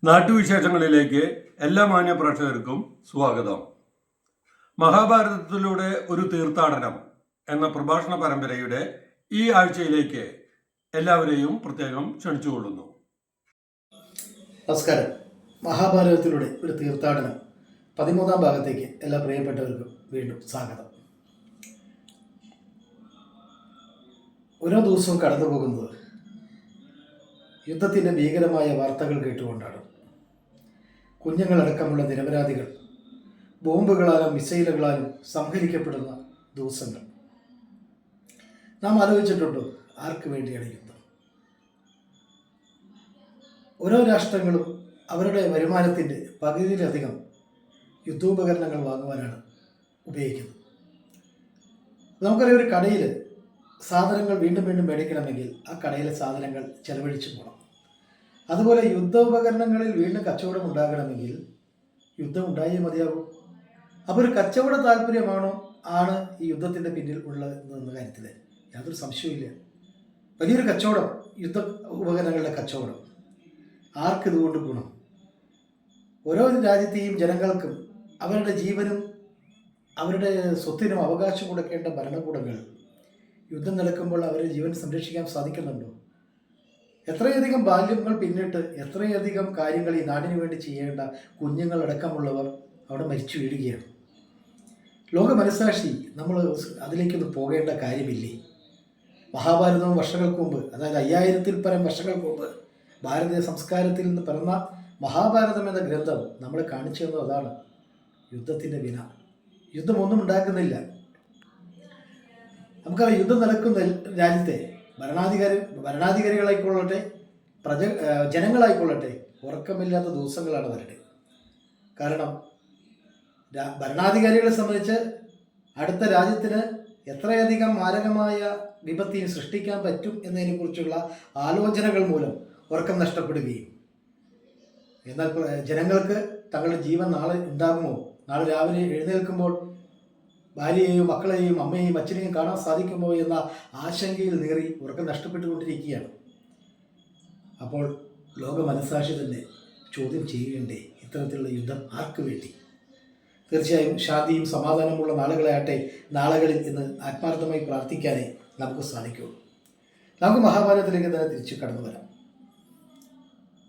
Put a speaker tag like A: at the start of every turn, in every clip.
A: നാട്ടുവിശേഷങ്ങളിലേക്ക് എല്ലാ മാന്യ പ്രേക്ഷകർക്കും സ്വാഗതം. മഹാഭാരതത്തിലൂടെ ഒരു തീർത്ഥാടനം എന്ന പ്രഭാഷണ പരമ്പരയുടെ ഈ ആഴ്ചയിലേക്ക് എല്ലാവരെയും പ്രത്യേകം ക്ഷണിച്ചുകൊള്ളുന്നു.
B: നമസ്കാരം. മഹാഭാരതത്തിലൂടെ ഒരു തീർത്ഥാടനം 13ാം ഭാഗത്തേക്ക് എല്ലാ പ്രിയപ്പെട്ടവർക്കും വീണ്ടും സ്വാഗതം. ഓരോ ദിവസവും കടന്നു പോകുന്നത് യുദ്ധത്തിൻ്റെ ഭീകരമായ വാർത്തകൾ കേട്ടുകൊണ്ടാണ്. കുഞ്ഞുങ്ങളടക്കമുള്ള നിരപരാധികൾ ബോംബുകളാലും മിസൈലുകളാലും സംഹരിക്കപ്പെടുന്ന ദിവസങ്ങൾ. നാം ആലോചിച്ചിട്ടുണ്ടോ ആർക്ക് വേണ്ടിയാണ് യുദ്ധം? ഓരോ രാഷ്ട്രങ്ങളും അവരുടെ വരുമാനത്തിൻ്റെ പകുതിയിലധികം യുദ്ധോപകരണങ്ങൾ വാങ്ങുവാനാണ് ഉപയോഗിക്കുന്നത്. നമുക്കറിയാം, ഒരു കടയിൽ സാധനങ്ങൾ വീണ്ടും വീണ്ടും മേടിക്കണമെങ്കിൽ ആ കടയിലെ സാധനങ്ങൾ ചെലവഴിച്ചു പോകണം. അതുപോലെ യുദ്ധോപകരണങ്ങളിൽ വീണ്ടും കച്ചവടം ഉണ്ടാകണമെങ്കിൽ യുദ്ധം ഉണ്ടായേ മതിയാകും. അപ്പോൾ ഒരു കച്ചവട താല്പര്യമാണ് ഈ യുദ്ധത്തിൻ്റെ പിന്നിൽ ഉള്ളതെന്ന കാര്യത്തിൽ യാതൊരു സംശയവുമില്ല. വലിയൊരു കച്ചവടം, യുദ്ധ ഉപകരണങ്ങളുടെ കച്ചവടം. ആർക്കിതുകൊണ്ട് ഗുണം? ഓരോ രാജ്യത്തെയും ജനങ്ങൾക്കും അവരുടെ ജീവനും അവരുടെ സ്വത്തിനും അവകാശം കൊടുക്കേണ്ട ഭരണകൂടങ്ങൾ യുദ്ധം നടക്കുമ്പോൾ അവരുടെ ജീവൻ സംരക്ഷിക്കാൻ സാധിക്കുന്നുണ്ടോ? എത്രയധികം ബാല്യങ്ങൾ പിന്നിട്ട് എത്രയധികം കാര്യങ്ങൾ ഈ നാടിനു വേണ്ടി ചെയ്യേണ്ട കുഞ്ഞുങ്ങളടക്കമുള്ളവർ അവിടെ മരിച്ചു വീഴുകയാണ്. ലോക മനസ്സാക്ഷി നമ്മൾ അതിലേക്കൊന്നും പോകേണ്ട കാര്യമില്ലേ? മഹാഭാരതവും വർഷങ്ങൾക്ക് മുമ്പ്, അതായത് 5000-ൽ പരം വർഷങ്ങൾക്ക് മുമ്പ് ഭാരതീയ സംസ്കാരത്തിൽ നിന്ന് പിറന്ന മഹാഭാരതം എന്ന ഗ്രന്ഥം നമ്മളെ കാണിച്ചു തന്നത് അതാണ്. യുദ്ധത്തിൻ്റെ വിന. യുദ്ധമൊന്നും ഉണ്ടാക്കുന്നില്ല. നമുക്കറിയാം, യുദ്ധം നടക്കുന്ന രാജ്യത്തെ ഭരണാധികാരികളായിക്കൊള്ളട്ടെ ജനങ്ങളായിക്കൊള്ളട്ടെ ഉറക്കമില്ലാത്ത ദിവസങ്ങളാണ് വരട്ടെ. കാരണം ഭരണാധികാരികളെ സംബന്ധിച്ച് അടുത്ത രാജ്യത്തിന് എത്രയധികം മാരകമായ വിപത്തിനെ സൃഷ്ടിക്കാൻ പറ്റും എന്നതിനെക്കുറിച്ചുള്ള ആലോചനകൾ മൂലം ഉറക്കം നഷ്ടപ്പെടുകയും, എന്നാൽ ജനങ്ങൾക്ക് തങ്ങളുടെ ജീവൻ നാളെ ഉണ്ടാകുമോ, നാളെ രാവിലെ എഴുന്നേൽക്കുമ്പോൾ ഭാര്യയെയും മക്കളെയും അമ്മയെയും അച്ഛനെയും കാണാൻ സാധിക്കുമോ എന്ന ആശങ്കയിൽ നേറി ഉറക്കം നഷ്ടപ്പെട്ടുകൊണ്ടിരിക്കുകയാണ്. അപ്പോൾ ലോക മനസ്സാക്ഷി തന്നെ ചോദ്യം ചെയ്യേണ്ടേ, ഇത്തരത്തിലുള്ള യുദ്ധം ആർക്ക് വേണ്ടി? തീർച്ചയായും ശാന്തിയും സമാധാനമുള്ള നാളുകളിൽ ഇന്ന് ആത്മാർത്ഥമായി പ്രാർത്ഥിക്കാനേ നമുക്ക് സാധിക്കുള്ളൂ. നമുക്ക് മഹാഭാരതത്തിലേക്ക് തന്നെ തിരിച്ചു കടന്നു വരാം.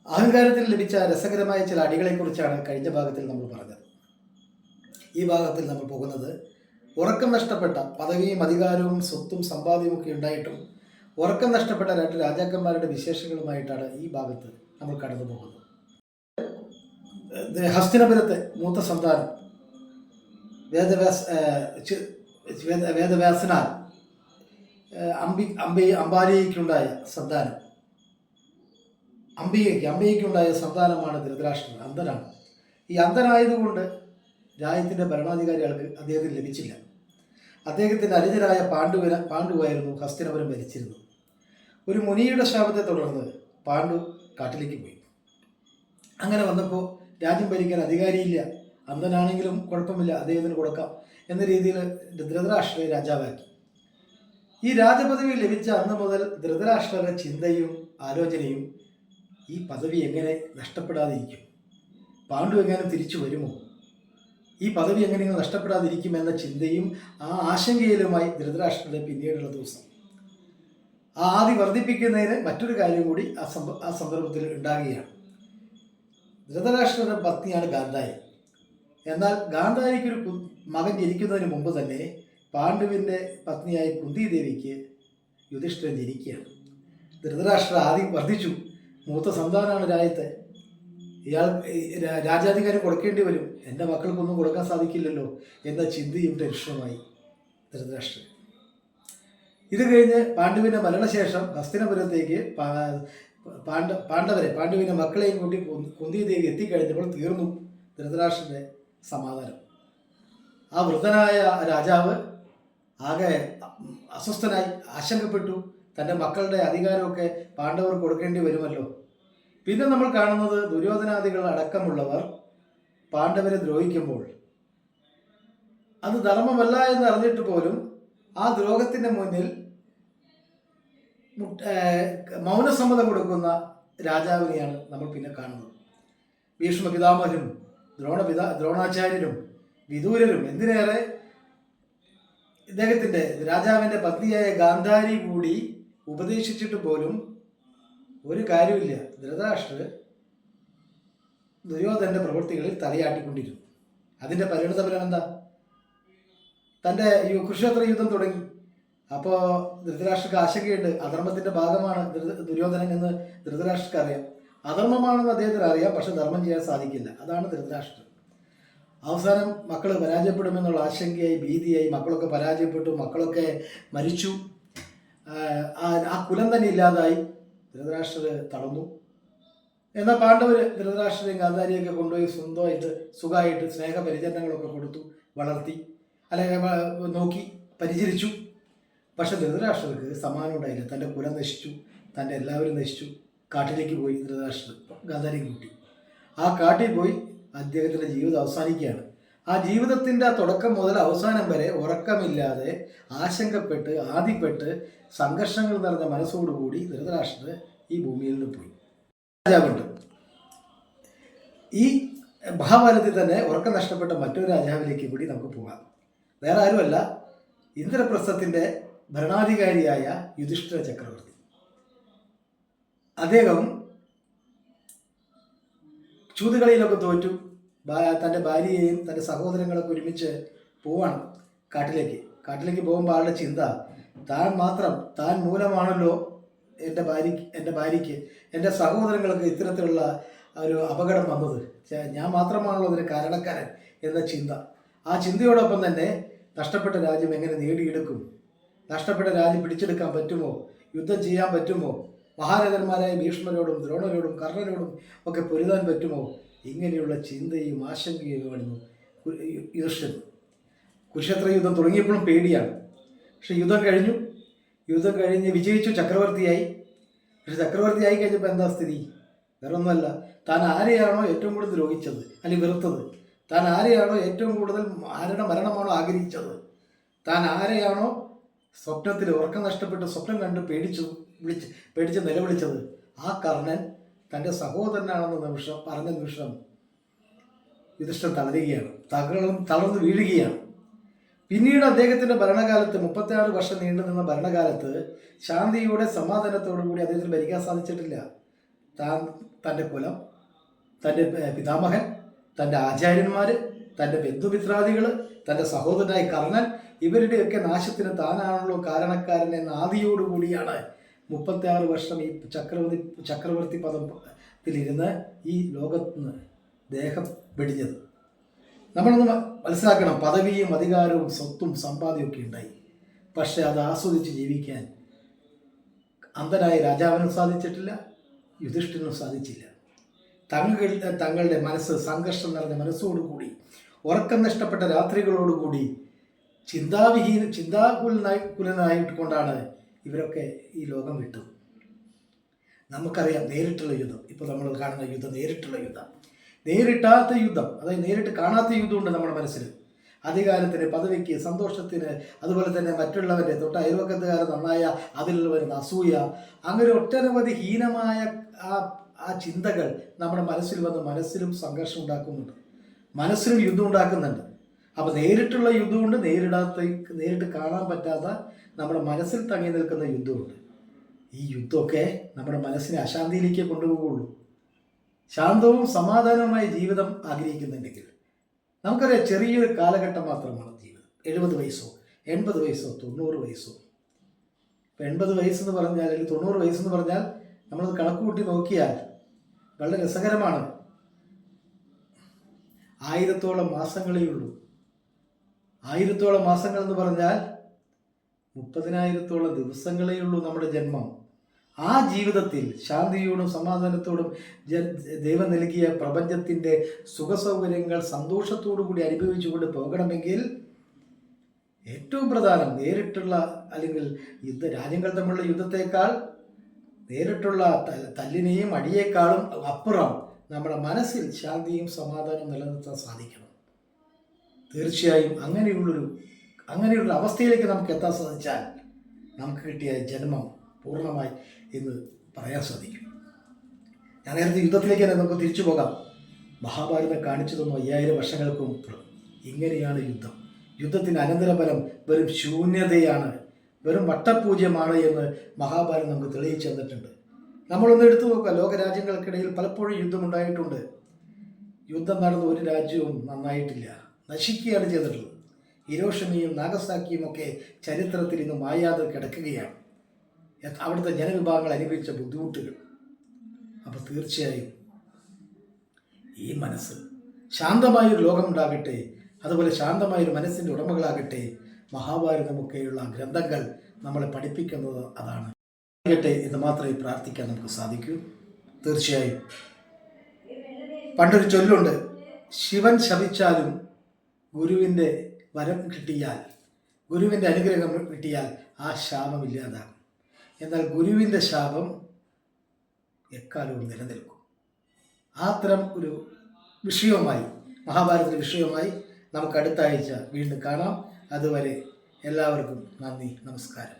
B: അഹങ്കാരത്തിൽ ലഭിച്ച രസകരമായ ചില അടികളെക്കുറിച്ചാണ് കഴിഞ്ഞ ഭാഗത്തിൽ നമ്മൾ പറഞ്ഞത്. ഈ ഭാഗത്തിൽ നമ്മൾ പോകുന്നത് ഉറക്കം നഷ്ടപ്പെട്ട പദവിയും അധികാരവും സ്വത്തും സമ്പാദ്യവും ഒക്കെ ഉണ്ടായിട്ടും ഉറക്കം നഷ്ടപ്പെട്ട 2 രാജാക്കന്മാരുടെ വിശേഷങ്ങളുമായിട്ടാണ് ഈ ഭാഗത്ത് നമ്മൾ കടന്നു പോകുന്നത്. ഹസ്തിനപുരത്തെ മൂത്ത സന്താനം വേദവ്യാസനാൽ അംബാലികയ്ക്കുണ്ടായ സന്താനം, അംബികയ്ക്കുണ്ടായ സന്താനമാണ് ധൃതരാഷ്ട്രൻ. അന്ധനാണ്. ഈ അന്ധനായതുകൊണ്ട് രാജ്യത്തിൻ്റെ ഭരണാധികാരികൾക്ക് അദ്ദേഹത്തിന് ലഭിച്ചില്ല. അദ്ദേഹത്തിൻ്റെ അനുജനായ പാണ്ഡുവായിരുന്നു ഹസ്തിനപുരം ഭരിച്ചിരുന്നത്. ഒരു മുനിയുടെ ശാപത്തെ തുടർന്ന് പാണ്ഡു കാട്ടിലേക്ക് പോയി. അങ്ങനെ വന്നപ്പോൾ രാജ്യം ഭരിക്കാൻ അധികാരിയില്ല, അന്ധനാണെങ്കിലും കുഴപ്പമില്ല, അദ്ദേഹത്തിന് കൊടുക്കാം എന്ന രീതിയിൽ ധൃതരാഷ്ട്രരെ രാജാവാക്കി. ഈ രാജപദവി ലഭിച്ച അന്ന് മുതൽ ധൃതരാഷ്ട്രരുടെ ചിന്തയും ആലോചനയും ഈ പദവി എങ്ങനെ നഷ്ടപ്പെടാതിരിക്കും, പാണ്ഡു എങ്ങനെ തിരിച്ചു വരുമോ, ഈ പദവി എങ്ങനെയെങ്കിലും നഷ്ടപ്പെടാതിരിക്കുമെന്ന ചിന്തയും ആ ആശങ്കയിലുമായി ധൃതരാഷ്ട്രരുടെ പിന്നീടുള്ള ദിവസം. ആ ആദി വർദ്ധിപ്പിക്കുന്നതിന് മറ്റൊരു കാര്യം കൂടി ആ സന്ദർഭത്തിൽ ഉണ്ടാകുകയാണ്. ധൃതരാഷ്ട്രരുടെ പത്നിയാണ് ഗാന്ധാരി. എന്നാൽ ഗാന്ധാരിക്കൊരു മകൻ ജനിക്കുന്നതിന് മുമ്പ് തന്നെ പാണ്ഡുവിൻ്റെ പത്നിയായ കുന്തിദേവിക്ക് യുധിഷ്ഠിരൻ ജനിക്കുകയാണ്. ധൃതരാഷ്ട്ര ആദ്യം വർദ്ധിച്ചു. മൂത്ത സന്താനമാണ് രാജ്യത്തെ, ഇയാൾ രാജാധികാരം കൊടുക്കേണ്ടി വരും, എൻ്റെ മക്കൾക്കൊന്നും കൊടുക്കാൻ സാധിക്കില്ലല്ലോ എന്ന ചിന്തയും ടെൻഷനുമായി ധൃതരാഷ്ട്രൻ. ഇത് കഴിഞ്ഞ് പാണ്ഡുവിൻ്റെ മരണശേഷം ഹസ്തിനപുരത്തേക്ക് പാണ്ഡുവിൻ്റെ മക്കളെയും കൂട്ടി കുന്തിദേവി എത്തിക്കഴിഞ്ഞപ്പോൾ തീർന്നു ധൃതരാഷ്ട്രൻ്റെ സമാധാനം. ആ വൃദ്ധനായ രാജാവ് ആകെ അസ്വസ്ഥനായി, ആശങ്കപ്പെട്ടു. തൻ്റെ മക്കളുടെ അധികാരമൊക്കെ പാണ്ഡവർ കൊടുക്കേണ്ടി വരുമല്ലോ. പിന്നെ നമ്മൾ കാണുന്നത് ദുര്യോധനാദികൾ അടക്കമുള്ളവർ പാണ്ഡവരെ ദ്രോഹിക്കുമ്പോൾ അത് ധർമ്മമല്ല എന്ന് അറിഞ്ഞിട്ട് പോലും ആ ദ്രോഹത്തിൻ്റെ മുന്നിൽ മൗനസമ്മതം കൊടുക്കുന്ന രാജാവിനെയാണ് നമ്മൾ പിന്നെ കാണുന്നത്. ഭീഷ്മ പിതാമഹനും ദ്രോണാചാര്യരും വിദൂരരും എന്തിനേറെ ഇദ്ദേഹത്തിൻ്റെ രാജാവിൻ്റെ പത്നിയായ ഗാന്ധാരി കൂടി ഉപദേശിച്ചിട്ട് പോലും ഒരു കാര്യമില്ല. ധൃതരാഷ്ട്രർ ദുര്യോധനന്റെ പ്രവൃത്തികളിൽ തലയാട്ടിക്കൊണ്ടിരുന്നു. അതിൻ്റെ പരിണതഫലം എന്താ? തൻ്റെ കുരുക്ഷേത്ര യുദ്ധം തുടങ്ങി. അപ്പോൾ ധൃതരാഷ്ട്രക്ക് ആശങ്കയുണ്ട്. അധർമ്മത്തിൻ്റെ ഭാഗമാണ് ദുര്യോധനൻ എന്ന് ധൃതരാഷ്ട്രക്ക് അറിയാം. അധർമ്മമാണെന്ന് അദ്ദേഹത്തിന് അറിയാം, പക്ഷെ ധർമ്മം ചെയ്യാൻ സാധിക്കില്ല. അതാണ് ധൃതരാഷ്ട്രർ. അവസാനം മക്കൾ പരാജയപ്പെടുമെന്നുള്ള ആശങ്കയായി, ഭീതിയായി. മക്കളൊക്കെ പരാജയപ്പെട്ടു, മക്കളൊക്കെ മരിച്ചു. ആ കുലം തന്നെ ഇല്ലാതായി. ധൃതരാഷ്ട്രർ തളർന്നു. എന്നാൽ പാണ്ഡവർ ധൃതരാഷ്ട്രരെയും ഗാന്ധാരിയൊക്കെ കൊണ്ടുപോയി സ്വന്തമായിട്ട് സുഖമായിട്ട് സ്നേഹപരിചരണങ്ങളൊക്കെ കൊടുത്തു, വളർത്തി, അല്ലെങ്കിൽ നോക്കി, പരിചരിച്ചു. പക്ഷെ ധൃതരാഷ്ട്രർക്ക് സമാനം ഉണ്ടായില്ല. തൻ്റെ കുലം നശിച്ചു, തൻ്റെ എല്ലാവരും നശിച്ചു. കാട്ടിലേക്ക് പോയി ധൃതരാഷ്ട്രർ, ഗാന്ധാരിയും കൂട്ടി. ആ കാട്ടിൽ പോയി അദ്ദേഹത്തിൻ്റെ ജീവിതം അവസാനിക്കുകയാണ്. ആ ജീവിതത്തിൻ്റെ തുടക്കം മുതൽ അവസാനം വരെ ഉറക്കമില്ലാതെ ആശങ്കപ്പെട്ട് ആദിപ്പെട്ട് സംഘർഷങ്ങൾ നിറഞ്ഞ മനസ്സോടുകൂടി ധൃതരാഷ്ട്രർ ഈ ഭൂമിയിൽ നിന്ന് പോയി. രാജാവുണ്ട്. ഈ മഹാഭാരതത്തിൽ തന്നെ ഉറക്കം നഷ്ടപ്പെട്ട മറ്റൊരു രാജാവിലേക്ക് കൂടി നമുക്ക് പോകാം. വേറെ ആരുമല്ല, ഇന്ദ്രപ്രസ്ഥത്തിൻ്റെ ഭരണാധികാരിയായ യുധിഷ്ഠിര ചക്രവർത്തി. അദ്ദേഹം ചൂതുകളിയിലൊക്കെ തോറ്റു. തൻ്റെ ഭാര്യയെയും തൻ്റെ സഹോദരങ്ങളൊക്കെ ഒരുമിച്ച് പോവാണ് കാട്ടിലേക്ക് പോകുമ്പോൾ ആളുടെ ചിന്ത താൻ മൂലമാണല്ലോ എൻ്റെ ഭാര്യയ്ക്ക് എൻ്റെ സഹോദരങ്ങൾക്ക് ഇത്തരത്തിലുള്ള ഒരു അപകടം വന്നത്, ഞാൻ മാത്രമാണല്ലോ അതിന് കാരണക്കാരൻ എന്ന ചിന്ത. ആ ചിന്തയോടൊപ്പം തന്നെ നഷ്ടപ്പെട്ട രാജ്യം എങ്ങനെ നേടിയെടുക്കും, നഷ്ടപ്പെട്ട രാജ്യം പിടിച്ചെടുക്കാൻ പറ്റുമോ, യുദ്ധം ചെയ്യാൻ പറ്റുമോ, മഹാരഥന്മാരായ ഭീഷ്മരോടും ദ്രോണരോടും കർണരോടും ഒക്കെ പൊരുതാൻ പറ്റുമോ, ഇങ്ങനെയുള്ള ചിന്തയും ആശങ്കയുമായിരുന്നു യുധിഷ്ഠിരൻ. കുരുക്ഷേത്ര യുദ്ധം തുടങ്ങിയപ്പോഴും പേടിയാണ്. പക്ഷെ യുദ്ധം കഴിഞ്ഞ് വിജയിച്ചു, ചക്രവർത്തിയായി. പക്ഷെ ചക്രവർത്തിയായി കഴിഞ്ഞപ്പോൾ എന്താ സ്ഥിതി? വേറൊന്നുമല്ല, താൻ ആരെയാണോ ഏറ്റവും കൂടുതൽ ദ്രോഹിച്ചത് അല്ലെങ്കിൽ വെറുത്തത്, താൻ ആരെയാണോ ഏറ്റവും കൂടുതൽ ആരുടെ മരണമാണോ ആഗ്രഹിച്ചത്, താൻ ആരെയാണോ സ്വപ്നത്തിൽ ഉറക്കം നഷ്ടപ്പെട്ട് സ്വപ്നം കണ്ട് പേടിച്ച് നിലവിളിച്ചത്, ആ കർണൻ തൻ്റെ സഹോദരനാണെന്ന പറഞ്ഞ നിമിഷം യുധിഷ്ഠിരൻ തളരുകയാണ്, തളർന്നു വീഴുകയാണ്. പിന്നീട് അദ്ദേഹത്തിൻ്റെ ഭരണകാലത്ത് 36 വർഷം നീണ്ടു നിന്ന ഭരണകാലത്ത് ശാന്തിയോടെ സമാധാനത്തോടു കൂടി അദ്ദേഹത്തിന് ഭരിക്കാൻ സാധിച്ചിട്ടില്ല. തൻ്റെ കുലം, തൻ്റെ പിതാമഹൻ, തൻ്റെ ആചാര്യന്മാർ, തൻ്റെ ബന്ധുമിത്രാദികൾ, തൻ്റെ സഹോദരനായ കർണൻ, ഇവരുടെയൊക്കെ നാശത്തിന് താനാണല്ലോ കാരണക്കാരൻ എന്ന ആദിയോടുകൂടിയാണ് 36 വർഷം ഈ ചക്രവർത്തി പദത്തിലിരുന്ന് ഈ ലോകത്ത് നിന്ന് ദേഹം വെടിഞ്ഞത്. നമ്മളൊന്ന് മനസ്സിലാക്കണം, പദവിയും അധികാരവും സ്വത്തും സമ്പാദ്യമൊക്കെ ഉണ്ടായി. പക്ഷെ അത് ആസ്വദിച്ച് ജീവിക്കാൻ അന്ധനായ രാജാവിനും സാധിച്ചിട്ടില്ല, യുധിഷ്ഠിരനും സാധിച്ചില്ല. തങ്ങളുടെ മനസ്സ് സംഘർഷം നിറഞ്ഞ മനസ്സോടുകൂടി, ഉറക്കം നഷ്ടപ്പെട്ട രാത്രികളോടുകൂടി, ചിന്താകുലനായിട്ട് കൊണ്ടാണ് ഇവരൊക്കെ ഈ ലോകം വിട്ടത്. നമുക്കറിയാം നേരിട്ടുള്ള യുദ്ധം, ഇപ്പോൾ നമ്മൾ കാണുന്ന യുദ്ധം നേരിട്ടുള്ള യുദ്ധം, നേരിട്ടാത്ത യുദ്ധം, അതായത് നേരിട്ട് കാണാത്ത യുദ്ധമുണ്ട് നമ്മുടെ മനസ്സിൽ. അധികാരത്തിന്, പദവിക്ക്, സന്തോഷത്തിന്, അതുപോലെ തന്നെ മറ്റുള്ളവരെ തൊട്ട് അയൽവക്കത്തുകാരൻ നന്നായ അതിൽ വരുന്ന അസൂയ, അങ്ങനെ ഒട്ടനവധി ഹീനമായ ആ ചിന്തകൾ നമ്മുടെ മനസ്സിൽ വന്ന് മനസ്സിലും സംഘർഷം ഉണ്ടാക്കുന്നുണ്ട്, മനസ്സിലും യുദ്ധം ഉണ്ടാക്കുന്നുണ്ട്. അപ്പോൾ നേരിട്ടുള്ള യുദ്ധമുണ്ട്, നേരിട്ട് കാണാൻ പറ്റാത്ത നമ്മുടെ മനസ്സിൽ തങ്ങി നിൽക്കുന്ന യുദ്ധമുണ്ട്. ഈ യുദ്ധമൊക്കെ നമ്മുടെ മനസ്സിനെ അശാന്തിയിലേക്ക് കൊണ്ടുപോകുള്ളൂ. ശാന്തവും സമാധാനവുമായ ജീവിതം ആഗ്രഹിക്കുന്നുണ്ടെങ്കിൽ നമുക്കറിയാം, ചെറിയൊരു കാലഘട്ടം മാത്രമാണ് ജീവിതം. 70 വയസ്സോ 80 വയസ്സോ 90 വയസ്സോ. ഇപ്പം 80 വയസ്സെന്ന് പറഞ്ഞാൽ അല്ലെങ്കിൽ 90 വയസ്സെന്ന് പറഞ്ഞാൽ നമ്മളത് കണക്ക് കൂട്ടി നോക്കിയാൽ വളരെ രസകരമാണ്. 1000-ഓളം മാസങ്ങളേ ഉള്ളൂ. 1000-ഓളം മാസങ്ങൾ എന്ന് പറഞ്ഞാൽ 30,000-ഓളം ദിവസങ്ങളേ ഉള്ളൂ നമ്മുടെ ജന്മം. ആ ജീവിതത്തിൽ ശാന്തിയോടും സമാധാനത്തോടും ദൈവം നൽകിയ പ്രപഞ്ചത്തിൻ്റെ സുഖസൗകര്യങ്ങൾ സന്തോഷത്തോടു കൂടി അനുഭവിച്ചുകൊണ്ട് പോകണമെങ്കിൽ ഏറ്റവും പ്രധാനം നേരിട്ടുള്ള, അല്ലെങ്കിൽ രാജ്യങ്ങൾ തമ്മിലുള്ള യുദ്ധത്തേക്കാൾ നേരിട്ടുള്ള തല്ലിനെയും അടിയേക്കാളും അപ്പുറം നമ്മുടെ മനസ്സിൽ ശാന്തിയും സമാധാനവും നിലനിർത്താൻ സാധിക്കണം. തീർച്ചയായും അങ്ങനെയുള്ള അവസ്ഥയിലേക്ക് നമുക്ക് എത്താൻ സാധിച്ചാൽ നമുക്ക് കിട്ടിയ ജന്മം പൂർണ്ണമായി എന്ന് പറയാൻ സാധിക്കും. ഞാൻ നേരത്തെ യുദ്ധത്തിലേക്ക് തന്നെ നമുക്ക് തിരിച്ചു പോകാം. മഹാഭാരതം കാണിച്ചു തന്നു 5000 വർഷങ്ങൾക്ക് മുമ്പ്. ഇങ്ങനെയാണ് യുദ്ധം. യുദ്ധത്തിന് അനന്തരഫലം വെറും ശൂന്യതയാണ്, വെറും വട്ടപൂജ്യമാണ് എന്ന് മഹാഭാരതം നമുക്ക് തെളിയിച്ചു തന്നിട്ടുണ്ട്. നമ്മളൊന്ന് എടുത്തു നോക്കുക, ലോകരാജ്യങ്ങൾക്കിടയിൽ പലപ്പോഴും യുദ്ധമുണ്ടായിട്ടുണ്ട്. യുദ്ധം നടന്ന ഒരു രാജ്യവും നന്നായിട്ടില്ല, നശിക്കുകയാണ് ചെയ്തിട്ടുള്ളത്. ഹിരോഷിമയും നാഗസാക്കിയും ഒക്കെ ചരിത്രത്തിൽ ഇന്ന് മായാതെ കിടക്കുകയാണ്. അവിടുത്തെ ജനവിഭാഗങ്ങൾ അനുഭവിച്ച ബുദ്ധിമുട്ടുകൾ. അപ്പോൾ തീർച്ചയായും ഈ മനസ്സ് ശാന്തമായൊരു ലോകമുണ്ടാകട്ടെ, അതുപോലെ ശാന്തമായൊരു മനസ്സിൻ്റെ ഉടമകളാകട്ടെ. മഹാഭാരതമൊക്കെയുള്ള ഗ്രന്ഥങ്ങൾ നമ്മളെ പഠിപ്പിക്കുന്നത് അതാണ്. ആകട്ടെ എന്ന് മാത്രമേ പ്രാർത്ഥിക്കാൻ നമുക്ക് സാധിക്കൂ. തീർച്ചയായും പണ്ടൊരു ചൊല്ലുണ്ട്, ശിവൻ ശപിച്ചാലും ഗുരുവിൻ്റെ വരം കിട്ടിയാൽ, ഗുരുവിൻ്റെ അനുഗ്രഹം കിട്ടിയാൽ ആ ശാപമില്ലാതാകും. എന്നാൽ ഗുരുവിൻ്റെ ശാപം എക്കാലവും നിലനിൽക്കും. അത്തരം ഒരു വിഷയവുമായി, മഹാഭാരതത്തിൻ്റെ വിഷയവുമായി നമുക്ക് അടുത്ത ആഴ്ച വീണ്ടും കാണാം. അതുവരെ എല്ലാവർക്കും നന്ദി, നമസ്കാരം.